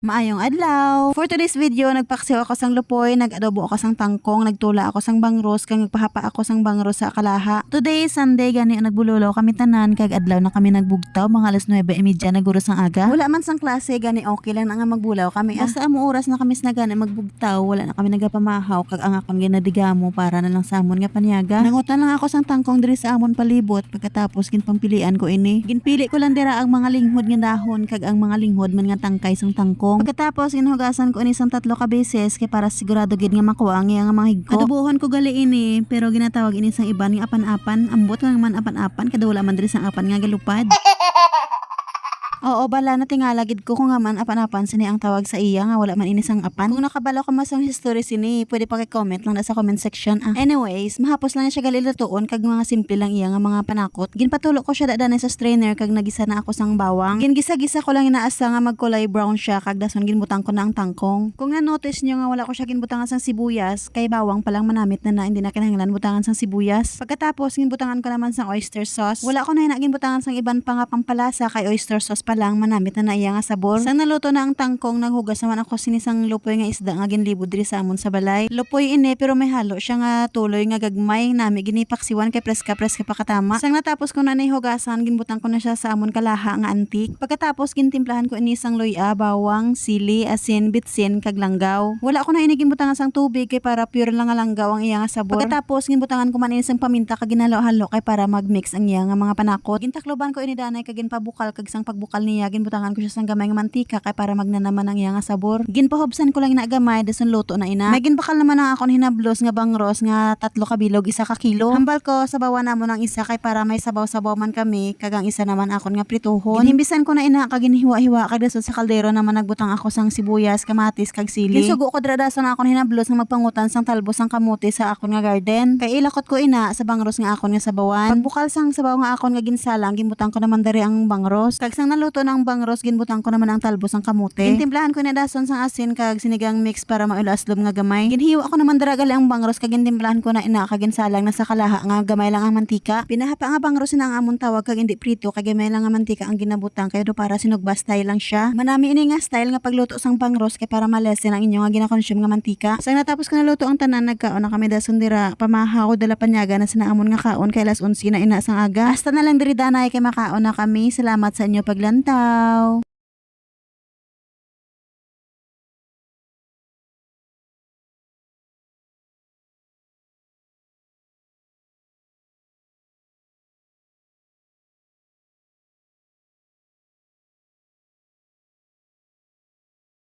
Maayong adlaw. For today's video, nagpaksiw ako sang lupoy, nag-adobo ako sang tangkong, nagtula ako sang bangros, kag nagpahapa ako sang bangros sa kalaha. Today, Sunday, gani nagbululaw kami tanan, kag adlaw na kami nagbugtaw, mga alas 9:30 naguros ang aga. Wala man sang klase, gani okay lang na nga magbulaw kami. Basta amo oras na kami na gani magbugtaw, wala na kami nagapamahaw, kag ang akon ginadigamo para na lang sa amon nga panyaga. Nangutan lang ako sang tangkong diri sa amon palibot, pagkatapos ginpampilian ko ini. Ginpili ko lang dira ang mga linghod nga dahon, kag ang mga linghod man nga tangkay sang tangkong. Pagkatapos ginugasan ko ini sang 3 ka beses kay para sigurado gid nga makuha ang iyang mga higko. Adobohon ko gali ini pero ginatawag ini sang iban nga apan-apan, ambot nga man apan-apan kada wala man diri sang apan nga galupad. Oo, bala na tingala gid ko kung nga man apan-apan sini ang tawag sa iya nga wala man ini sang apan. Kung nakabalo ka masang history sini, pwede pa kay comment lang na sa comment section. Anyways, mahapos lang siya gali lutuon kag mga simple lang iya nga mga panakot. Ginpatulo ko siya dadan sa strainer kag nagisa na ako sang bawang. Gingisa-gisa ko lang inaasa nga magkulay brown siya kag dason ginbutang ko na ang tangkong. Kung na-notice niyo nga wala ko siya ginbutangan sang sibuyas, kay bawang pa lang manamit na hindi na kinahanglan butangan sang sibuyas. Pagkatapos ginbutangan ko naman sang oyster sauce. Wala ko na ginbutangan sang iban pa nga pampalasa kay oyster sauce pa lang manamit na iya nga sabor. Sang naluto na ang tangkong, naghugas naman ako sinisang lupoy nga isda nga ginlibod diri sa amon sa balay. Lupoy ini pero may halo siya nga tuloy nga gagmay nami ginipaksiwan kay preska pa katama. Sang natapos ko na hugasan, ginbutang ko na siya sa amon kalaha nga antik. Pagkatapos gintimplahan ko ini sang loya, bawang, sili, asin, bitsin kag langgaw. Wala ko na ini ginbutangan sang tubig kay para pure lang nga langgaw ang iya nga sabor. Pagkatapos ginbutangan ko man ini sang paminta kag ginhalo-halo kay para magmix ang iya nga mga panakot. Gintakloban ko ini danay kag ginpabukal kag sang pagbukal niya ginbutangan ko siya sang gamay nga mantika kay para magnanaman ang iya nga sabor. Ginpahubsan ko lang ina gamay dason luto na ina. May ginbakal naman ang akon hinablos nga bangros nga 3 ka bilog 1 ka kilo. Hambal ko sa bawa namon ang isa kay para may sabaw-sabaw man kami kag ang isa naman akon nga prituhon. Ginhimbisan ko na ina kag ginhiwa-hiwa kag dason sa kaldero naman nagbutang ako sang sibuyas, kamatis kag sili. Ginsugo ko dira dason akon hinablos nga magpangutan sang talbos sang kamote sa akon nga garden. Kay ilakot ko ina sa bangros nga akon nga sabawan. Pagbukal sang sabaw nga akon nga ginsalang, ginbutang ko naman diri ang bangros. Kag sang naluto ng bangros, ginbutang ko naman ang talbos ang kamote. Gintimplahan ko na dason sang asin kag sinigang mix para maulaslob nga gamay. Ginhiwa ko naman dira gali ang bangros kag gintimplahan ko na ina kag ginsalang na sa kalaha nga gamay lang ang mantika. Pinahapa nga bangros na ang amon tawag kag hindi prito kag gamay lang nga mantika ang ginabutang kay do para sinugba style lang siya. Manami ini nga style nga pagluto sang bangros kay para malesen ang inyo nga ginakonsume nga mantika. Sang natapos ko na luto ang tanan, nagkaon na kami dason dira pamahaw dala panyaga na sinaamon nga kaon kay alas 11 na ina sang aga. Hasta na lang diri danay kay makaon na kami. Salamat sa inyo paglantaw.